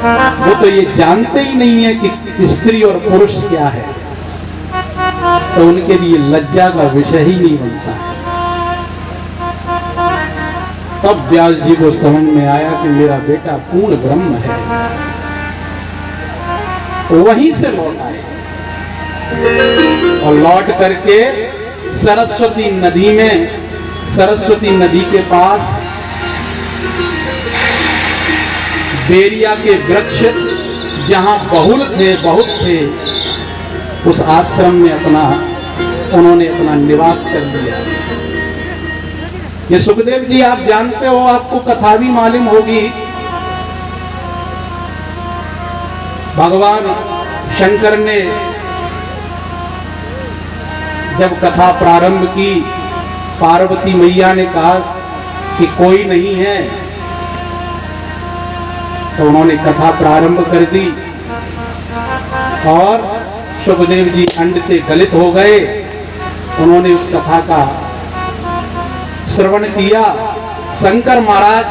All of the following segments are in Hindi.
वो तो ये जानते ही नहीं है कि स्त्री और पुरुष क्या है, तो उनके लिए लज्जा का विषय ही नहीं बनता है। तब व्यास जी को समझ में आया कि मेरा बेटा पूर्ण ब्रह्म है। वहीं से लौट आए और लौट करके सरस्वती नदी में, सरस्वती नदी के पास बेरिया के वृक्ष जहां बहुत थे, उस आश्रम में उन्होंने अपना निवास कर लिया। ये सुखदेव जी आप जानते हो, आपको कथा भी मालूम होगी। भगवान शंकर ने जब कथा प्रारंभ की, पार्वती मैया ने कहा कि कोई नहीं है, तो उन्होंने कथा प्रारंभ कर दी और सुखदेव जी अंड से गलित हो गए। उन्होंने उस कथा का श्रवण किया। शंकर महाराज,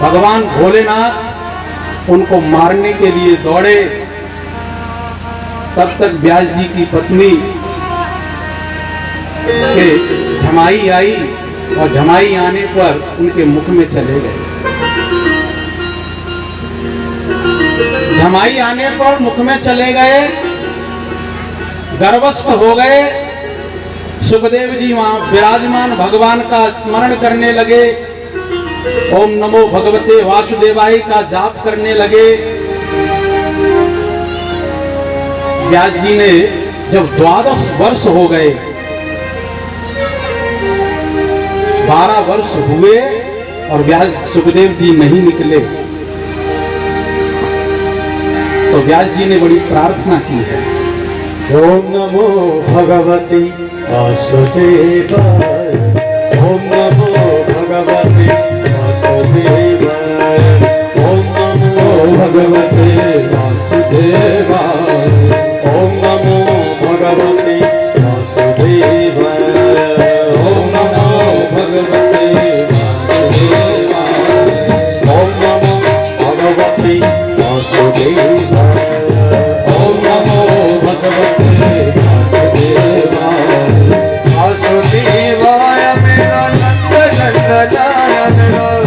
भगवान भोलेनाथ उनको मारने के लिए दौड़े। तब तक व्यास जी की पत्नी के झमाई आई और झमाई आने पर उनके मुख में चले गए। झमाई आने पर मुख में चले गए, गर्भस्थ हो गए। सुखदेव जी वहां विराजमान भगवान का स्मरण करने लगे, ओम नमो भगवते वासुदेवाय का जाप करने लगे। व्यास जी ने जब 12 वर्ष हो गए, 12 वर्ष हुए और व्यास सुखदेव जी नहीं निकले, तो व्यास जी ने बड़ी प्रार्थना की है। ओम नमो भगवते वासुदेवाय, ओम नमो भगवते वासुदेवाय, ओम नमो भगवते वासुदेवाय, ओम नमो भगवते वासुदेवाय, ओम नमो भगवते वासुदेवाय, ओम नमो भगवते वासुदेवाय, ओम नमो भगवते वासुदेवाय, वासुदेवाय मेरा नंद नंदनाय।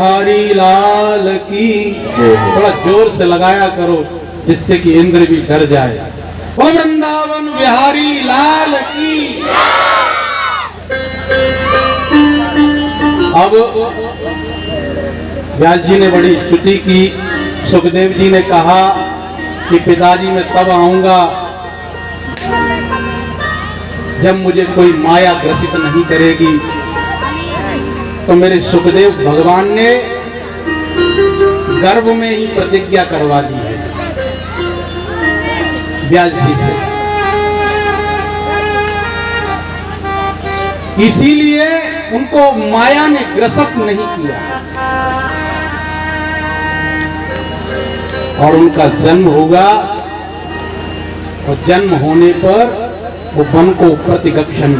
बिहारी लाल की। थोड़ा जोर से लगाया करो जिससे कि इंद्र भी डर जाए। बोल वृंदावन बिहारी लाल की। अब व्यास जी ने बड़ी स्तुति की। सुखदेव जी ने कहा कि पिताजी मैं तब आऊंगा जब मुझे कोई माया ग्रसित नहीं करेगी। तो मेरे सुखदेव भगवान ने गर्भ में ही प्रतिज्ञा करवा दी है व्यास जी से। इसीलिए उनको माया ने ग्रसित नहीं किया और उनका जन्म होगा और जन्म होने पर वो वन को प्रतिगक्षण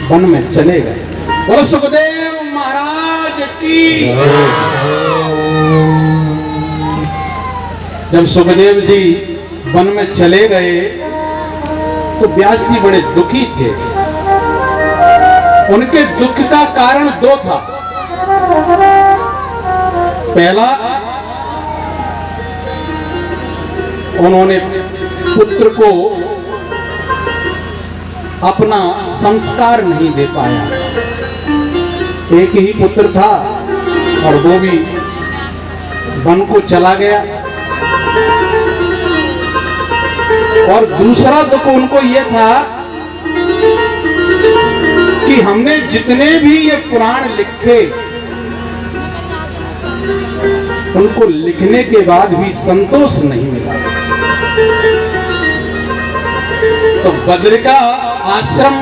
वन में चले गए। और सुखदेव महाराज की। जब सुखदेव जी वन में चले गए तो व्यास जी बड़े दुखी थे। उनके दुख का कारण दो था। पहला, उन्होंने पुत्र को अपना संस्कार नहीं दे पाया। एक ही पुत्र था और वो भी वन को चला गया। और दूसरा दुख उनको ये था कि हमने जितने भी ये पुराण लिखे उनको लिखने के बाद भी संतोष नहीं मिला। तो बद्र का आश्रम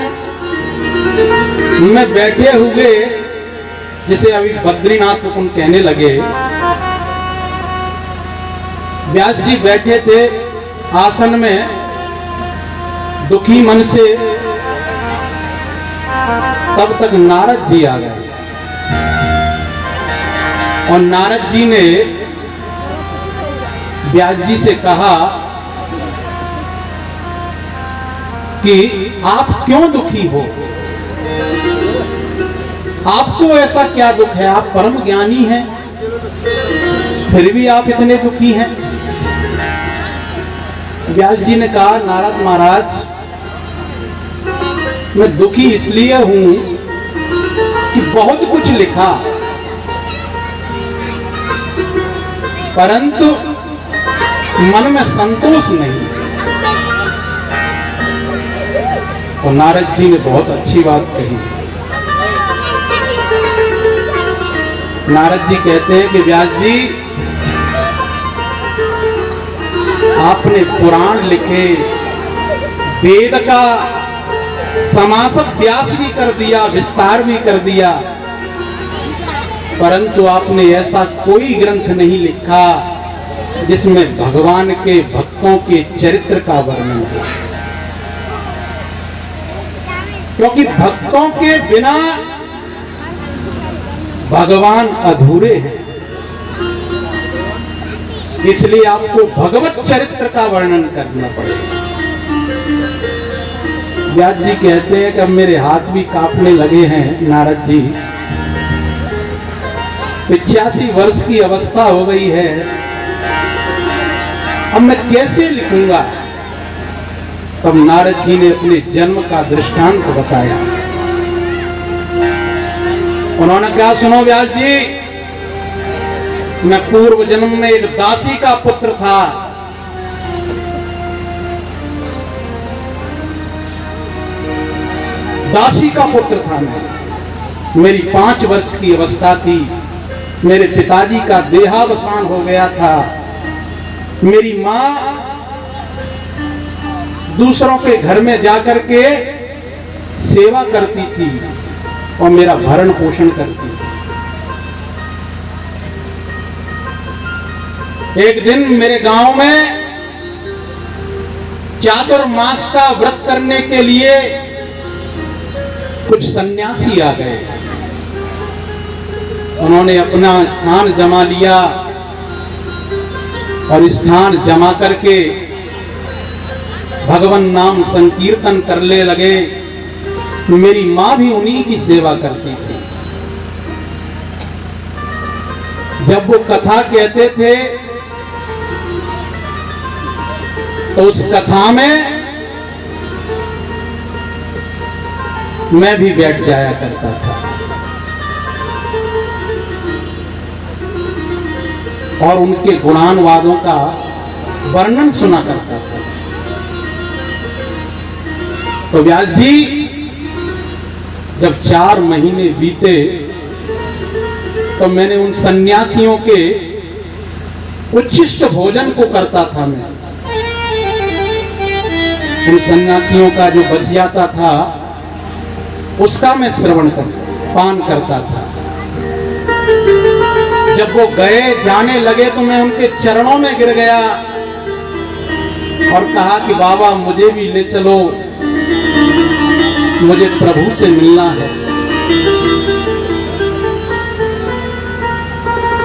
में बैठे हुए, जिसे अभी बद्रीनाथ को कहने लगे, व्यास जी बैठे थे आसन में दुखी मन से। तब तक नारद जी आ गए और नारद जी ने व्यास जी से कहा कि आप क्यों दुखी हो? आपको ऐसा क्या दुख है? आप परम ज्ञानी हैं, फिर भी आप इतने दुखी हैं। व्यास जी ने कहा, नारद महाराज मैं दुखी इसलिए हूं कि बहुत कुछ लिखा परंतु मन में संतोष नहीं। तो नारद जी ने बहुत अच्छी बात कही। नारद जी कहते हैं कि व्यास जी आपने पुराण लिखे, वेद का समासक व्यास भी कर दिया, विस्तार भी कर दिया, परंतु आपने ऐसा कोई ग्रंथ नहीं लिखा जिसमें भगवान के भक्तों के चरित्र का वर्णन हो। क्योंकि भक्तों के बिना भगवान अधूरे हैं, इसलिए आपको भगवत चरित्र का वर्णन करना पड़ेगा। व्यास जी कहते हैं कि अब मेरे हाथ भी कांपने लगे हैं नारद जी। 85 वर्ष की अवस्था हो गई है, अब मैं कैसे लिखूंगा? तब नारद जी ने अपने जन्म का दृष्टांत बताया। उन्होंने कहा, सुनो व्यास जी, मैं पूर्व जन्म में एक दासी का पुत्र था। दासी का पुत्र था मैं। मेरी 5 वर्ष की अवस्था थी। मेरे पिताजी का देहावसान हो गया था। मेरी माँ दूसरों के घर में जाकर के सेवा करती थी और मेरा भरण पोषण करती थी। एक दिन मेरे गांव में चातुर्मास का व्रत करने के लिए कुछ सन्यासी आ गए। उन्होंने अपना स्थान जमा लिया और स्थान जमा करके भगवान नाम संकीर्तन करने लगे। मेरी मां भी उन्हीं की सेवा करती थी। जब वो कथा कहते थे तो उस कथा में मैं भी बैठ जाया करता था और उनके गुणानुवादों का वर्णन सुना करता था। तो व्यास जी जब 4 महीने बीते तो मैंने उन सन्यासियों के उच्छिष्ट भोजन को करता था। मैं उन सन्यासियों का जो बच जाता था उसका मैं श्रवण पान करता था। जब वो गए जाने लगे तो मैं उनके चरणों में गिर गया और कहा कि बाबा मुझे भी ले चलो, मुझे प्रभु से मिलना है।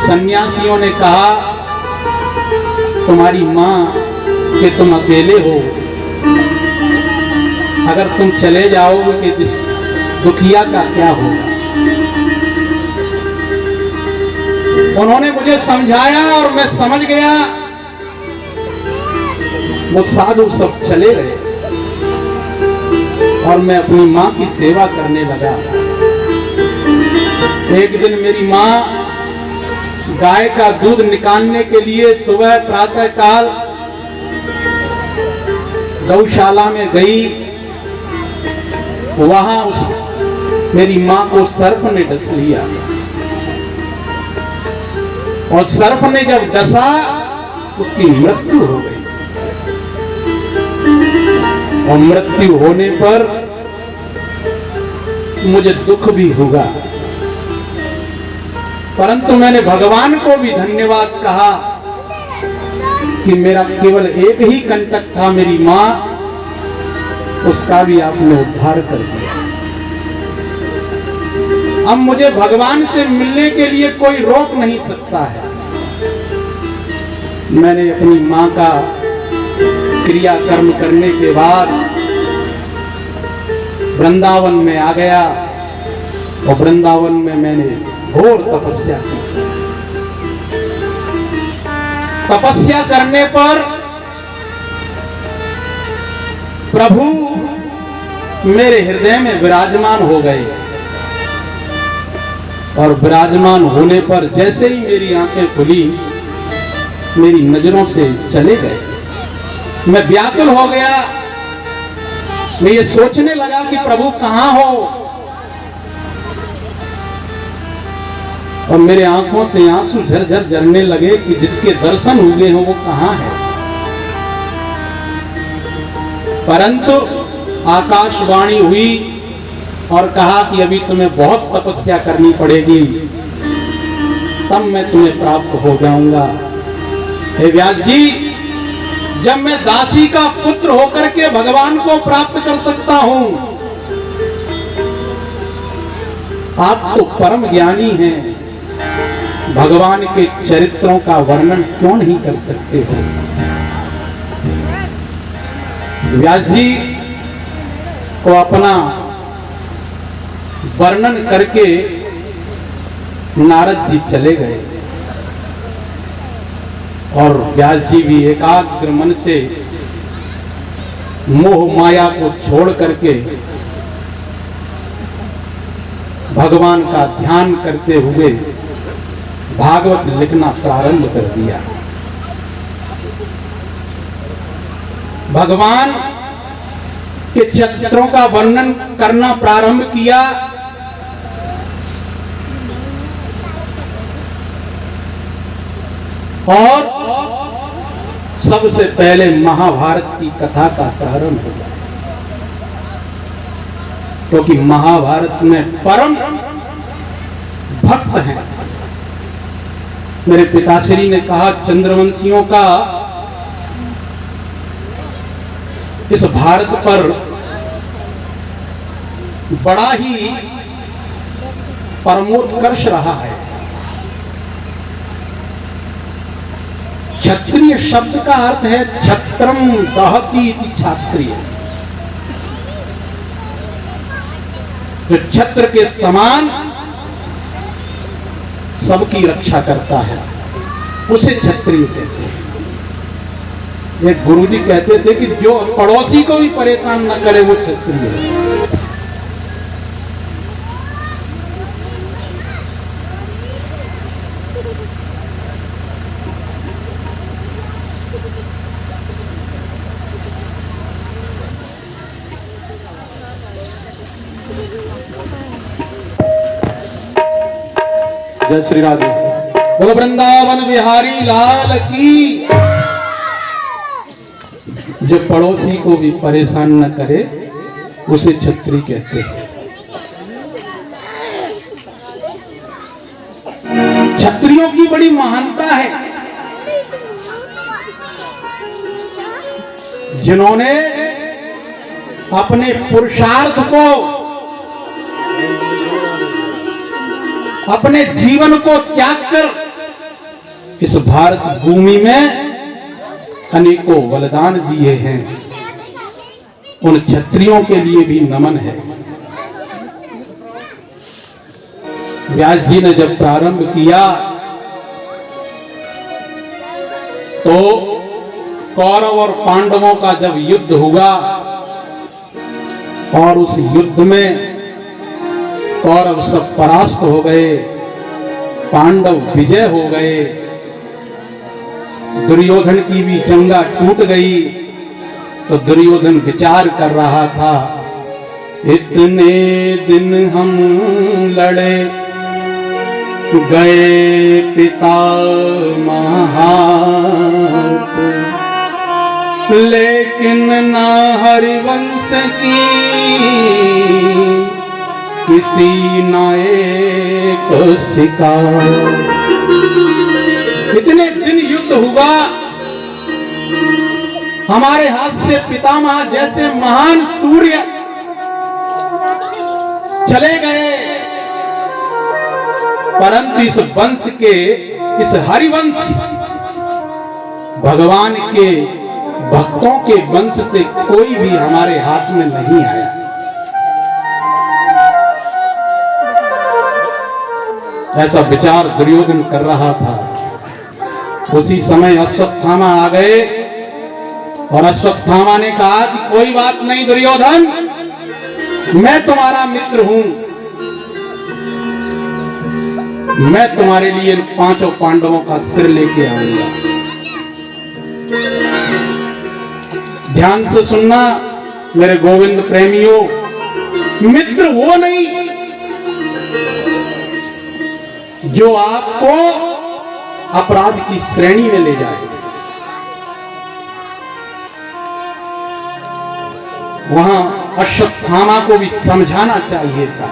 सन्यासियों ने कहा तुम्हारी मां कि तुम अकेले हो, अगर तुम चले जाओगे कि दुखिया का क्या होगा। उन्होंने मुझे समझाया और मैं समझ गया। वो साधु सब चले गए और मैं अपनी मां की सेवा करने लगा। एक दिन मेरी मां गाय का दूध निकालने के लिए सुबह प्रातः काल गौशाला में गई। वहां मेरी मां को सर्प ने डस लिया और सर्प ने जब डसा उसकी मृत्यु हो गई। और मृत्यु होने पर मुझे दुख भी होगा, परंतु मैंने भगवान को भी धन्यवाद कहा कि मेरा केवल एक ही कंटक था, मेरी मां, उसका भी आपने उद्धार कर दिया। अब मुझे भगवान से मिलने के लिए कोई रोक नहीं सकता है। मैंने अपनी मां का क्रिया कर्म करने के बाद वृंदावन में आ गया और वृंदावन में मैंने घोर तपस्या की। तपस्या करने पर प्रभु मेरे हृदय में विराजमान हो गए और विराजमान होने पर जैसे ही मेरी आंखें खुली मेरी नजरों से चले गए। मैं व्याकुल हो गया। मैं ये सोचने लगा कि प्रभु कहां हो, और मेरे आंखों से आंसू झरझर झरने लगे कि जिसके दर्शन हुए हो वो कहां है। परंतु आकाशवाणी हुई और कहा कि अभी तुम्हें बहुत तपस्या करनी पड़ेगी, तब मैं तुम्हें प्राप्त हो जाऊंगा। हे व्यास जी, जब मैं दासी का पुत्र होकर के भगवान को प्राप्त कर सकता हूं, आप तो परम ज्ञानी हैं, भगवान के चरित्रों का वर्णन क्यों नहीं कर सकते हो। व्यास जी को अपना वर्णन करके नारद जी चले गए और व्यास जी भी एकाग्र मन से मोह माया को छोड़ करके भगवान का ध्यान करते हुए भागवत लिखना प्रारंभ कर दिया। भगवान के चरित्रों का वर्णन करना प्रारंभ किया। और सबसे पहले महाभारत की कथा का प्रारंभ हुआ, क्योंकि महाभारत में परम भक्त हैं। मेरे पिताश्री ने कहा, चंद्रवंशियों का इस भारत पर बड़ा ही परमोत्कर्ष रहा है। क्षत्रिय शब्द का अर्थ है छत्रम दहती इति क्षत्रिय, जो छत्र के समान सबकी रक्षा करता है, उसे क्षत्रिय कहते हैं। एक गुरुजी कहते थे कि जो पड़ोसी को भी परेशान न करे वो क्षत्रिय है। जय श्री राधे। बोलो वृंदावन बिहारी लाल की। जो पड़ोसी को भी परेशान न करे उसे क्षत्रिय कहते हैं। क्षत्रियों की बड़ी महानता है, जिन्होंने अपने पुरुषार्थ को, अपने जीवन को त्याग कर इस भारत भूमि में अनेकों बलिदान दिए हैं। उन क्षत्रियों के लिए भी नमन है। व्यास जी ने जब प्रारंभ किया तो कौरव और पांडवों का जब युद्ध हुआ और उस युद्ध में कौरव सब परास्त हो गए, पांडव विजय हो गए, दुर्योधन की भी जंगा टूट गई, तो दुर्योधन विचार कर रहा था, इतने दिन हम लड़े गए पिता महात, लेकिन ना हरिवंश की किसी ना एक शिकार। इतने दिन युद्ध हुआ, हमारे हाथ से पितामह जैसे महान सूर्य चले गए, परंतु इस वंश के, इस हरिवंश भगवान के भक्तों के वंश से कोई भी हमारे हाथ में नहीं आया। ऐसा विचार दुर्योधन कर रहा था। उसी समय अश्वत्थामा आ गए और अश्वत्थामा ने कहा कि कोई बात नहीं दुर्योधन, मैं तुम्हारा मित्र हूं, मैं तुम्हारे लिए इन 5 पांडवों का सिर लेके आऊंगा। ध्यान से सुनना मेरे गोविंद प्रेमियों, मित्र वो नहीं जो आपको अपराध की श्रेणी में ले जाए। वहां अश्वत्थामा को भी समझाना चाहिए था।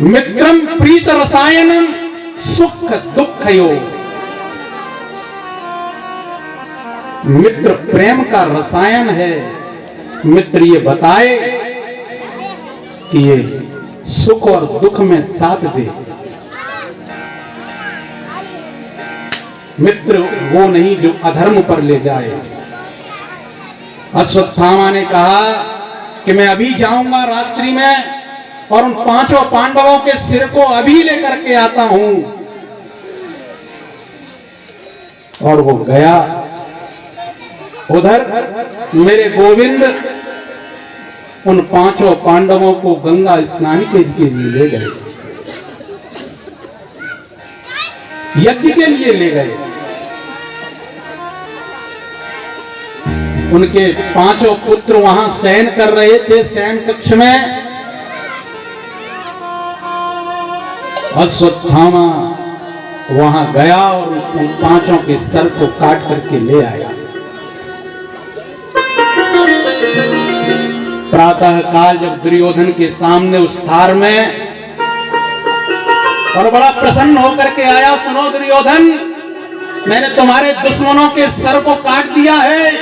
मित्रम प्रीत रसायनम सुख दुखयोग। मित्र प्रेम का रसायन है। मित्र ये बताए कि ये सुख और दुख में साथ दे। मित्र वो नहीं जो अधर्म पर ले जाए। अश्वत्थामा ने कहा कि मैं अभी जाऊंगा रात्रि में और उन 5 पांडवों के सिर को अभी लेकर के आता हूं। और वो गया। उधर मेरे गोविंद उन 5 पांडवों को गंगा स्नान के लिए ले गए, यज्ञ के लिए ले गए। उनके 5 पुत्र वहां शयन कर रहे थे शयन कक्ष में। अश्वत्थामा वहां गया और उन 5 के सर को काट करके ले आया। प्रातः काल जब दुर्योधन के सामने उस थार में और बड़ा प्रसन्न होकर के आया, सुनो दुर्योधन, मैंने तुम्हारे दुश्मनों के सर को काट दिया है,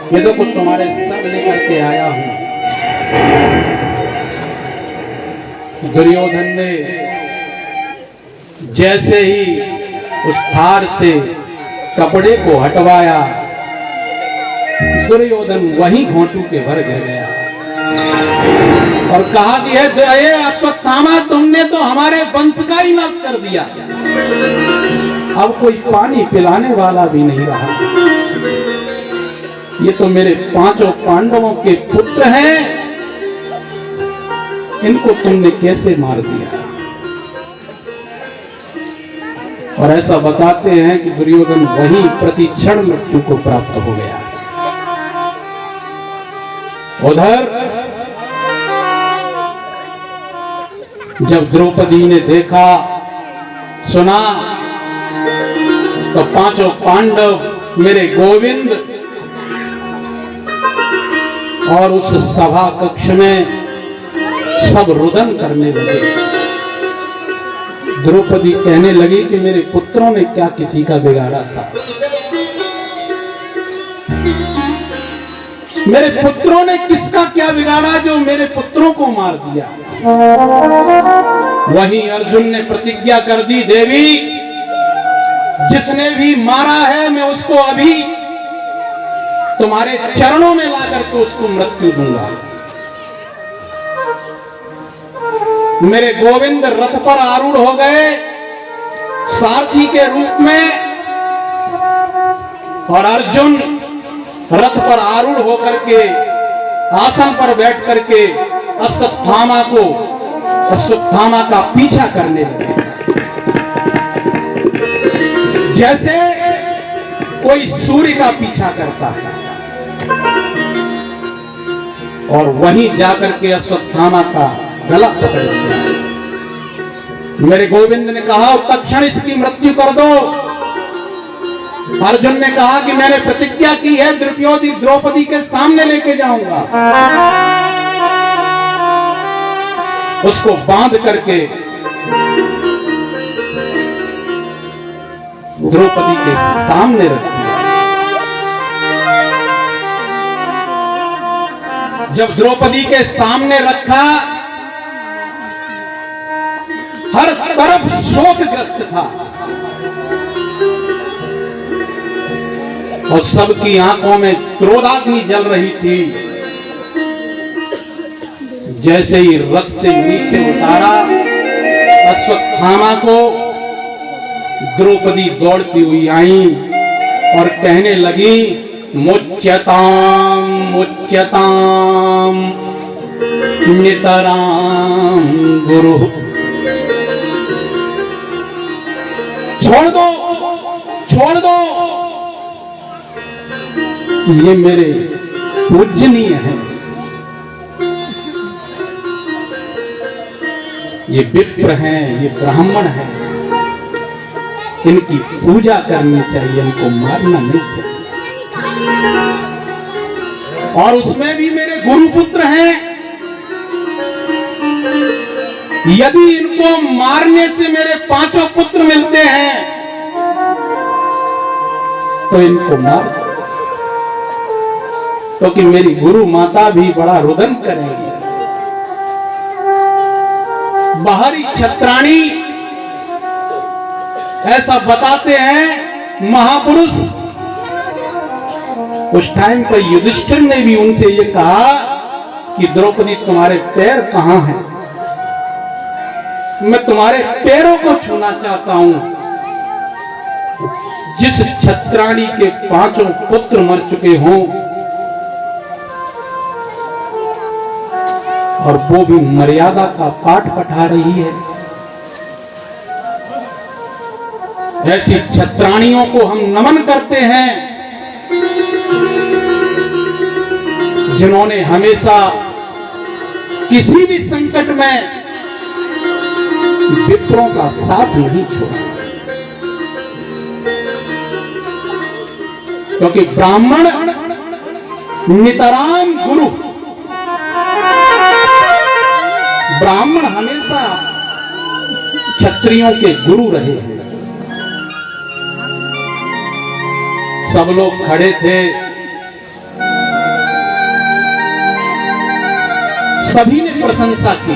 ये देखो तुम्हारे सर लेकर के आया हूं। दुर्योधन ने जैसे ही उस थार से कपड़े को हटवाया, दुर्योधन वहीं घोंटू के भर गया और कहा कि हे अश्वत्थामा, तुमने तो हमारे वंश का ही नाश कर दिया, अब कोई पानी पिलाने वाला भी नहीं रहा। ये तो मेरे 5 पांडवों के पुत्र हैं, इनको तुमने कैसे मार दिया। और ऐसा बताते हैं कि दुर्योधन वही प्रतिक्षण मृत्यु को प्राप्त हो गया। उधर जब द्रौपदी ने देखा सुना तो 5 पांडव मेरे गोविंद और उस सभा कक्ष में सब रुदन करने लगे। द्रौपदी कहने लगी कि मेरे पुत्रों ने क्या किसी का बिगाड़ा था, मेरे पुत्रों ने किसका क्या बिगाड़ा जो मेरे पुत्रों को मार दिया। वहीं अर्जुन ने प्रतिज्ञा कर दी, देवी जिसने भी मारा है मैं उसको अभी तुम्हारे चरणों में ला करके उसको मृत्यु दूंगा। मेरे गोविंद रथ पर आरूढ़ हो गए सारथी के रूप में, और अर्जुन रथ पर आरूढ़ होकर के आसन पर बैठ करके अश्वत्थामा का पीछा करने लगे, जैसे कोई सूर्य का पीछा करता है। और वहीं जाकर के अश्वत्थामा का गला पकड़ लिया। मेरे गोविंद ने कहा तत्क्षण इसकी मृत्यु कर दो। अर्जुन ने कहा कि मैंने प्रतिज्ञा की है द्रौपदी के सामने लेके जाऊंगा। उसको बांध करके द्रौपदी के सामने रख दिया। जब द्रौपदी के सामने रखा, हर तरफ शोकग्रस्त था और सबकी आंखों में क्रोधाग्नि जल रही थी। जैसे ही रथ से नीचे उतारा अश्वत्थामा को, द्रौपदी दौड़ती हुई आई और कहने लगी, मुच्यताम मुच्यताम नितराम गुरु। छोड़ दो, छोड़ दो, ये मेरे पूजनीय हैं, ये विप्र हैं, ये ब्राह्मण हैं, इनकी पूजा करनी चाहिए, इनको मारना नहीं चाहिए। और उसमें भी मेरे गुरुपुत्र हैं, यदि इनको मारने से मेरे 5 पुत्र मिलते हैं तो इनको मार दो, क्योंकि मेरी गुरु माता भी बड़ा रुदन करेंगी। बाहरी छत्राणी ऐसा बताते हैं महापुरुष। उस टाइम पर युधिष्ठिर ने भी उनसे ये कहा कि द्रौपदी तुम्हारे पैर कहां हैं, मैं तुम्हारे पैरों को छूना चाहता हूं। जिस छत्राणी के 5 पुत्र मर चुके हों और वो भी मर्यादा का पाठ पढ़ा रही है, ऐसी छत्राणियों को हम नमन करते हैं जिन्होंने हमेशा किसी भी संकट में विप्रों का साथ नहीं छोड़ा। क्योंकि ब्राह्मण नितराम गुरु, ब्राह्मण हमेशा क्षत्रियों के गुरु रहे हैं। सब लोग खड़े थे, सभी ने प्रशंसा की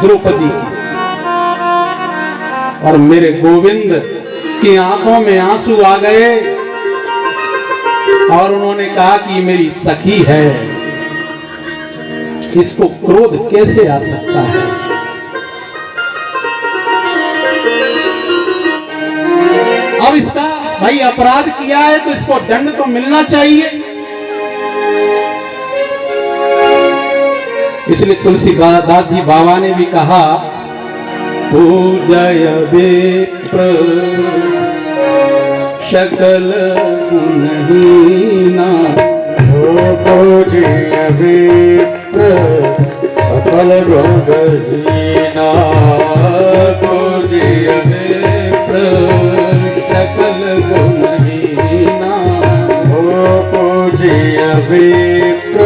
द्रौपदी की, और मेरे गोविंद की आंखों में आंसू आ गए और उन्होंने कहा कि मेरी सखी है, इसको क्रोध कैसे आ सकता है? अब इसका भाई अपराध किया है तो इसको दंड तो मिलना चाहिए। इसलिए तुलसीदास जी बाबा ने भी कहा, पूजय विप्र सकल गुणहीना, पूजय विप्र सकल गुणहीना, पूजय विप्र सकल गुणहीना, पूजय विप्र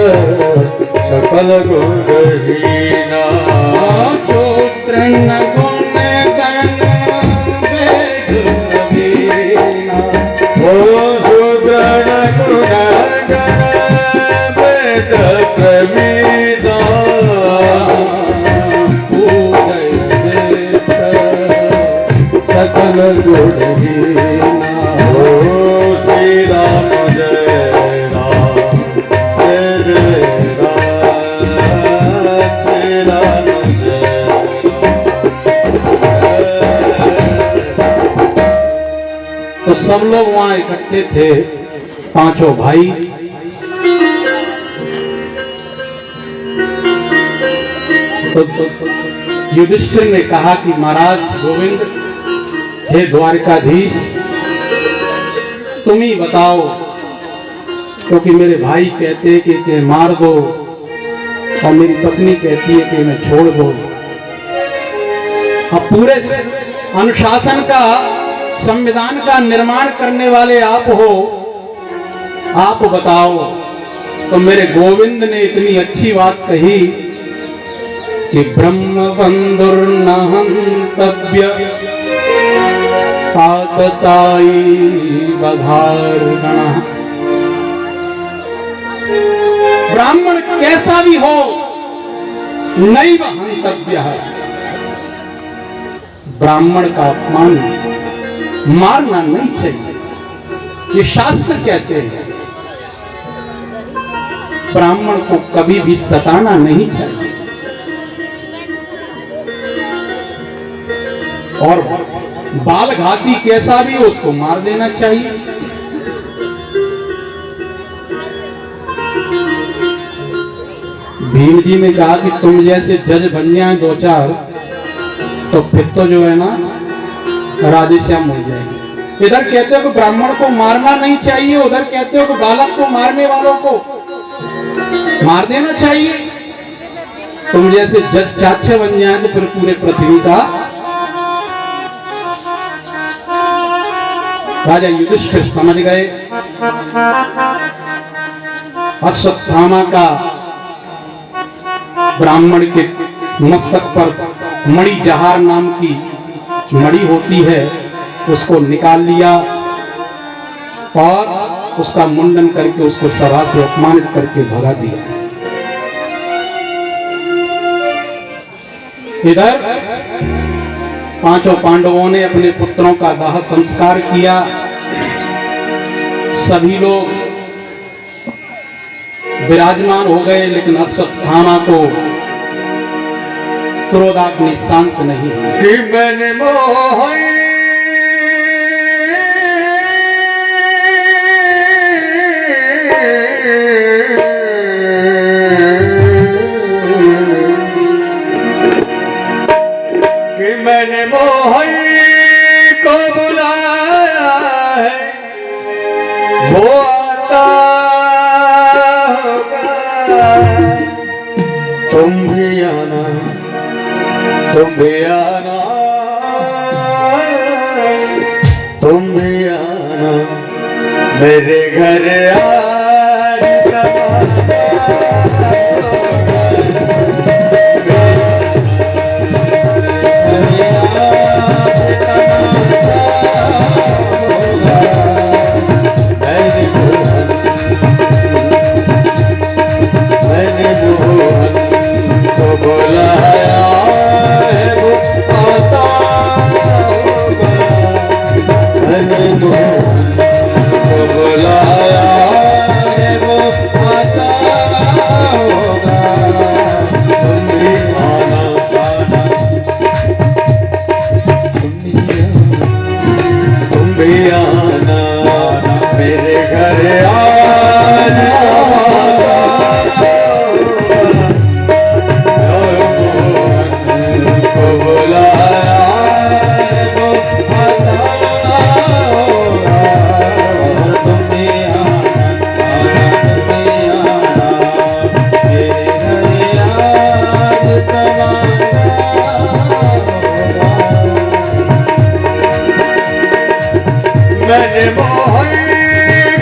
सकल गुणहीना, जो तृण गुण गण वेद वीणा, शूद्र गुण गण वेद प्रवीणा, पूजय विप्र सकल गुणहीना। श्री राम जय राम, जय जय राम, श्री राम जय राम। तो सब लोग वहां इकट्ठे थे, पांचों भाई। तो युधिष्ठिर ने कहा कि महाराज गोविंद, हे द्वारकाधीश, तुम ही बताओ, क्योंकि मेरे भाई कहते हैं कि मार दो और मेरी पत्नी कहती है कि मैं छोड़ दो। अब पूरे अनुशासन का, संविधान का निर्माण करने वाले आप हो, आप बताओ। तो मेरे गोविंद ने इतनी अच्छी बात कही कि ब्रह्म बंधुर्न हन्तव्य पातताई बधार्गणः। ब्राह्मण कैसा भी हो, नैव हन्तव्यः, ब्राह्मण का अपमान मारना नहीं चाहिए, ये शास्त्र कहते हैं। ब्राह्मण को कभी भी सताना नहीं चाहिए, और बाल घाती कैसा भी हो उसको मार देना चाहिए। भीम जी ने कहा कि तुम जैसे जज बन जाए दो चार, तो फिर तो जो है ना राधेश्याम हो जाएगी। इधर कहते हो कि ब्राह्मण को मारना नहीं चाहिए, उधर कहते हो कि बालक को मारने वालों को मार देना चाहिए। तुम जैसे जज चाचे बन जाए तो फिर पूरे पृथ्वी का। राजा युधिष्ठिर समझ गए अश्वत्थामा का ब्राह्मण के मस्तक पर मणि जहार नाम की मणि होती है, उसको निकाल लिया और उसका मुंडन करके उसको सभा से अपमानित करके भगा दिया। इधर पांचों पांडवों ने अपने पुत्रों का दाह संस्कार किया। सभी लोग विराजमान हो गए, लेकिन अश्वत्थामा को क्रोधाग्नि शांत नहीं हुई। मैंने मोह मैंने मोही को बुलाया है, वो आता होगा। तुम भी आना, तुम भी आना, तुम भी आना मेरे घर आज बुलाया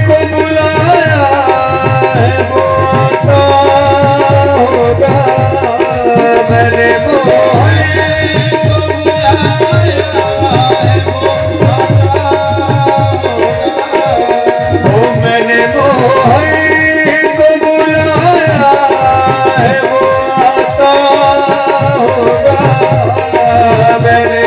को बुलाया है वो आता होगा। मैंने मोहन को बुलाया है वो आता होगा। ओ मैंने मोहन को बुलाया है वो आता होगा। मैंने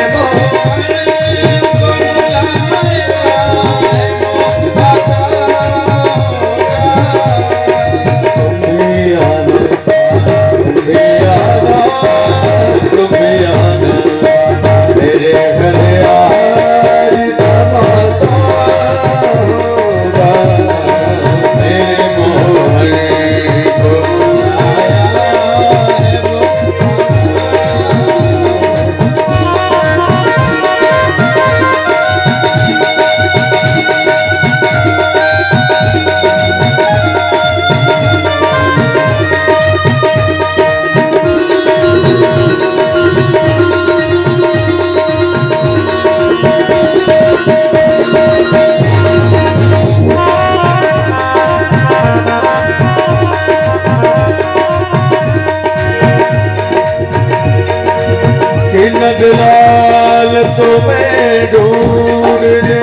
नगलाल तुम्हें ढूंढने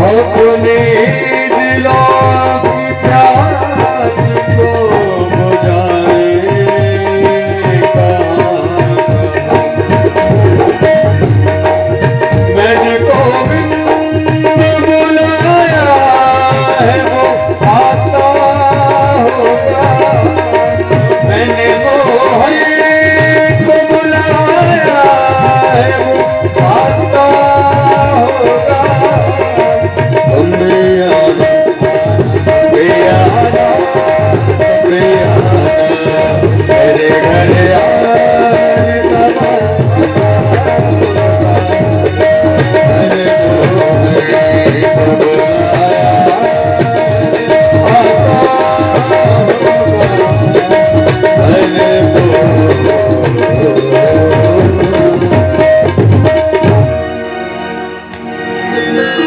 अपने दिलों की प्यास को बुझाने मैंने गोविंद बुलाया है वो आता होगा। मैंने मोहन को बुलाया है वो आता होगा। तुम भी आना, भी आना, भी आना, मेरे घर आने का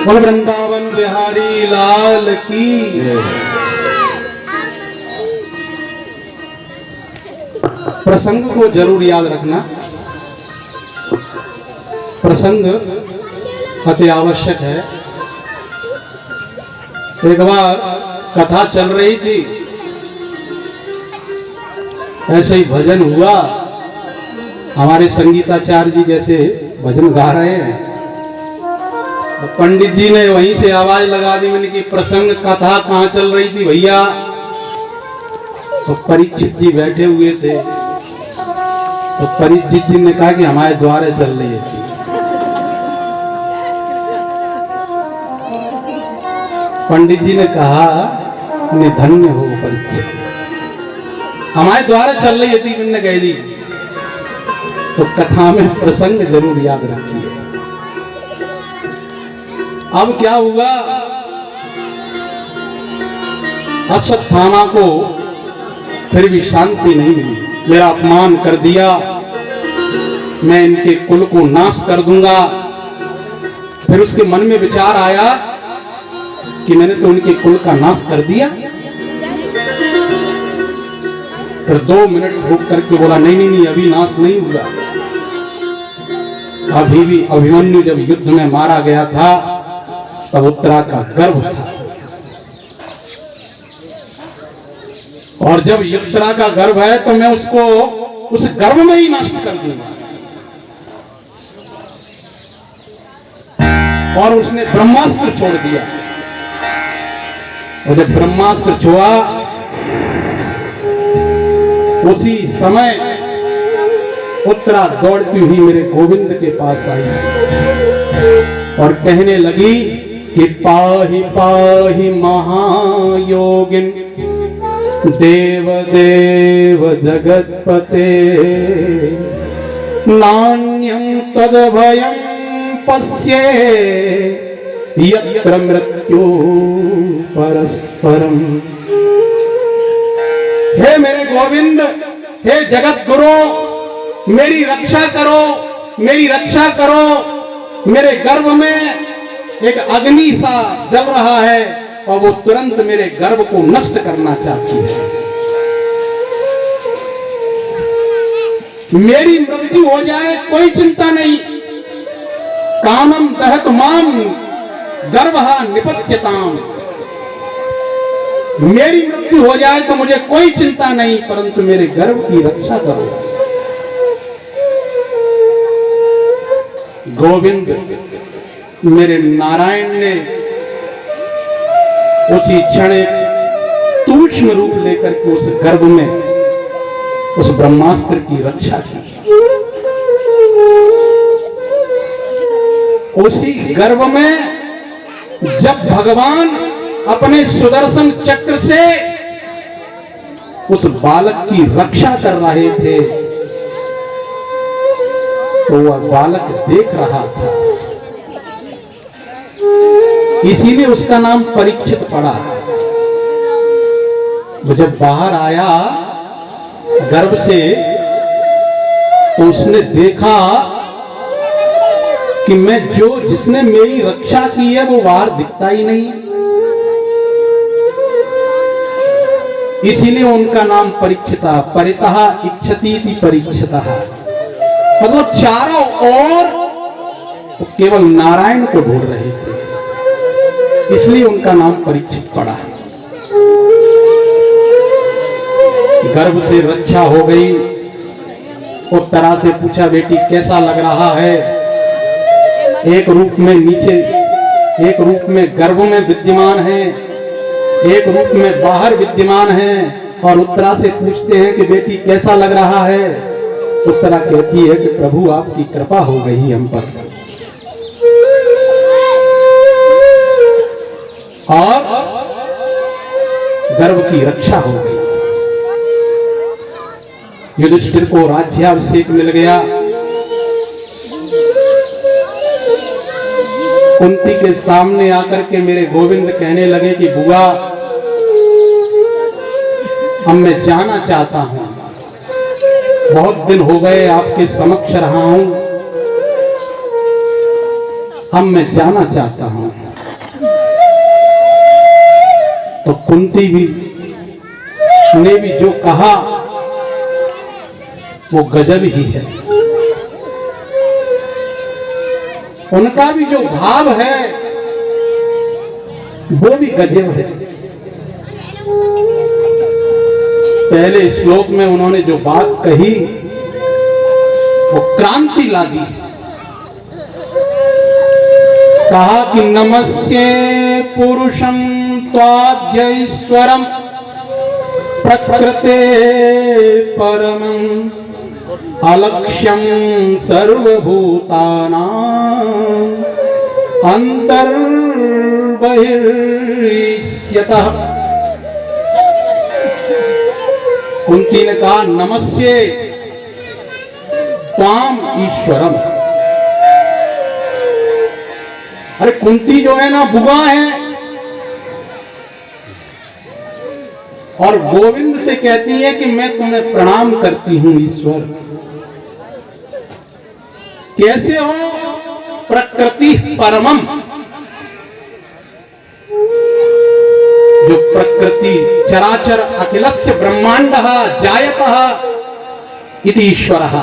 बोल वृंदावन बिहारी लाल की। प्रसंग को जरूर याद रखना, प्रसंग अति आवश्यक है। एक बार कथा चल रही थी, ऐसे ही भजन हुआ। हमारे संगीताचार्य जी जैसे भजन गा रहे हैं, पंडित जी ने वहीं से आवाज लगा दी, मैंने कि प्रसंग कथा कहाँ चल रही थी भैया? तो परीक्षित जी बैठे हुए थे, तो परीक्षित जी ने कहा कि हमारे द्वारे चल रही है। पंडित जी ने कहा धन्य हो परीक्षित, हमारे द्वारे चल रही थी, मैंने कह दी। तो कथा में प्रसंग जरूर याद रखिए। अब क्या हुआ, अश्वत्थामा को फिर भी शांति नहीं मिली। मेरा अपमान कर दिया, मैं इनके कुल को नाश कर दूंगा। फिर उसके मन में विचार आया कि मैंने तो उनके कुल का नाश कर दिया। फिर 2 मिनट रुक करके बोला, नहीं नहीं नहीं, अभी नाश नहीं हुआ। अभी भी अभिमन्यु जब युद्ध में मारा गया था तब उत्तरा का गर्भ था, और जब उत्तरा का गर्भ है तो मैं उसको उस गर्भ में ही नष्ट कर दूंगा। और उसने ब्रह्मास्त्र छोड़ दिया, और जब ब्रह्मास्त्र छोड़ा उसी समय उत्तरा दौड़ती हुई मेरे गोविंद के पास आई और कहने लगी कि पाहि पाहि महायोगिन देव देव जगतपते नान्यं तद्भयं पश्ये यत्र मृत्यु परस्परम। हे मेरे गोविंद, हे जगत गुरु, मेरी रक्षा करो, मेरी रक्षा करो। मेरे गर्भ में एक अग्नि सा जल रहा है और वो तुरंत मेरे गर्भ को नष्ट करना चाहती है। मेरी मृत्यु हो जाए कोई चिंता नहीं। कामम दहत माम गर्भहा निपत्यताम। मेरी मृत्यु हो जाए तो मुझे कोई चिंता नहीं, परंतु मेरे गर्भ की रक्षा करो। गोविंद मेरे नारायण ने उसी क्षण सूक्ष्म रूप लेकर के उस गर्भ में उस ब्रह्मास्त्र की रक्षा की। उसी गर्भ में जब भगवान अपने सुदर्शन चक्र से उस बालक की रक्षा कर रहे थे तो वह बालक देख रहा था, इसीलिए उसका नाम परीक्षित पड़ा। वो जब बाहर आया गर्भ से तो उसने देखा कि मैं जिसने मेरी रक्षा की है वो बाहर दिखता ही नहीं। इसीलिए उनका नाम परीक्षिता, परितः इच्छतीति परीक्षिता। मतलब चारों ओर तो केवल नारायण को ढूंढ रहे थे, इसलिए उनका नाम परीक्षित पड़ा। गर्भ से रक्षा हो गई। उत्तरा से पूछा, बेटी कैसा लग रहा है? एक रूप में नीचे, एक रूप में गर्भ में विद्यमान है, एक रूप में बाहर विद्यमान है। और उत्तरा से पूछते हैं कि बेटी कैसा लग रहा है? उत्तरा कहती है कि प्रभु आपकी कृपा हो गई हम पर, और गर्भ की रक्षा हो गई। युधिष्ठिर को राज्याभिषेक मिल गया। कुंती के सामने आकर के मेरे गोविंद कहने लगे कि बुआ अब मैं जाना चाहता हूं, बहुत दिन हो गए आपके समक्ष रहा हूं, अब मैं जाना चाहता हूं। तो कुंती भी ने भी जो कहा वो गजब ही है। उनका भी जो भाव है वो भी गजब है। पहले श्लोक में उन्होंने जो बात कही वो क्रांति ला दी। कहा कि नमस्ते पुरुषं त्वाद्यैश्वरं प्रकृते परमं अलक्ष्यं सर्वभूतानां अंतर्बहिर्यतः। कुंती ने कहा नमस्ते त्वाम ईश्वरम। अरे कुंती जो है ना बुआ है, और गोविंद से कहती है कि मैं तुम्हें प्रणाम करती हूं ईश्वर। कैसे हो? प्रकृति परमम, जो प्रकृति चराचर अखिलस्य ब्रह्मांडः जायतः इति ईश्वरः।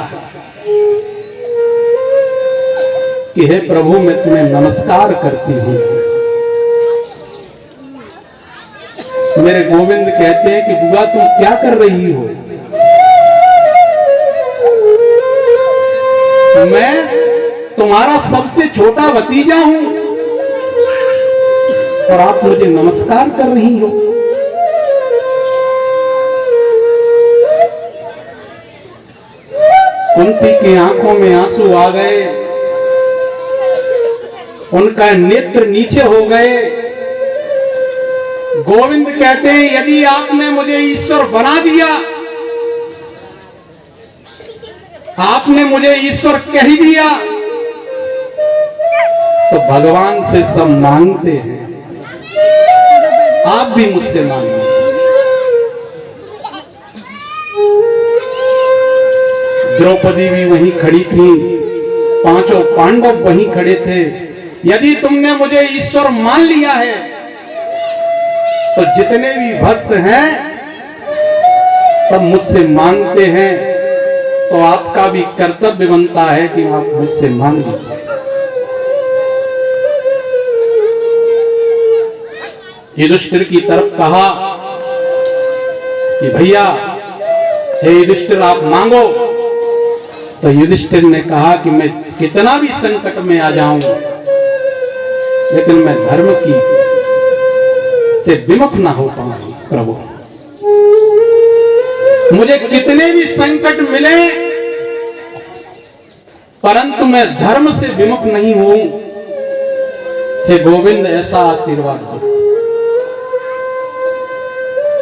कि हे प्रभु मैं तुम्हें नमस्कार करती हूं। मेरे गोविंद कहते हैं कि बुआ तुम क्या कर रही हो? मैं तुम्हारा सबसे छोटा भतीजा हूं और आप मुझे नमस्कार कर रही हो। कुंती की आंखों में आंसू आ गए, उनका नेत्र नीचे हो गए। गोविंद कहते हैं यदि आपने मुझे ईश्वर बना दिया, आपने मुझे ईश्वर कह दिया, तो भगवान से सब मांगते हैं, आप भी मुझसे मांगिए। 2 द्रौपदी भी वहीं खड़ी थी, पांचों पांडव वहीं खड़े थे। यदि तुमने मुझे ईश्वर मान लिया है तो जितने भी भक्त हैं सब मुझसे मांगते हैं, तो आपका भी कर्तव्य बनता है कि आप मुझसे मांग लीजिए। युधिष्ठिर की तरफ कहा कि भैया, हे युधिष्ठिर आप मांगो। तो युधिष्ठिर ने कहा कि मैं कितना भी संकट में आ जाऊं, लेकिन मैं धर्म की से विमुख ना हो पाऊं प्रभु। मुझे कितने भी संकट मिले, परंतु मैं धर्म से विमुख नहीं हूं। हे गोविंद, ऐसा आशीर्वाद दो।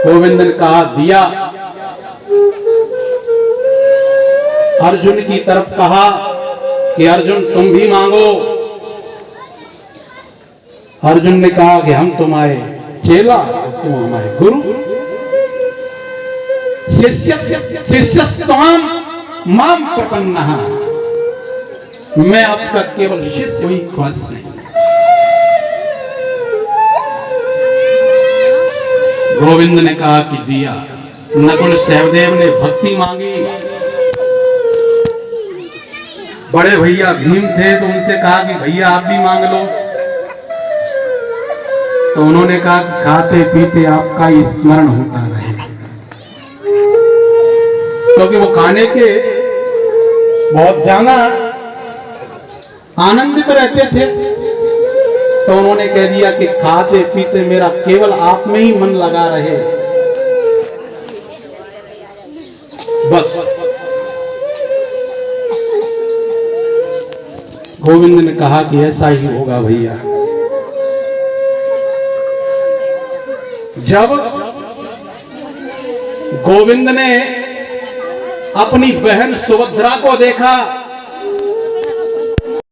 गोविंद ने कहा, दिया। अर्जुन की तरफ कहा कि अर्जुन तुम भी मांगो। अर्जुन ने कहा कि हम तुम्हारे चेला, तुम हमारे गुरु। शिष्यस्त्वाम माम प्रपन्नः, मैं आपका केवल शिष्य हुई, ख्वास नहीं। गोविंद ने कहा कि दिया। नकुल सहदेव ने भक्ति मांगी। बड़े भैया भीम थे तो उनसे कहा कि भैया आप भी मांग लो। तो उन्होंने कहा कि खाते पीते आपका ही स्मरण होता रहे, क्योंकि वो खाने के बहुत ज्यादा आनंदित रहते थे। तो उन्होंने कह दिया कि खाते पीते मेरा केवल आप में ही मन लगा रहे, बस। गोविंद ने कहा कि ऐसा ही होगा भैया। जब गोविंद ने अपनी बहन सुभद्रा को देखा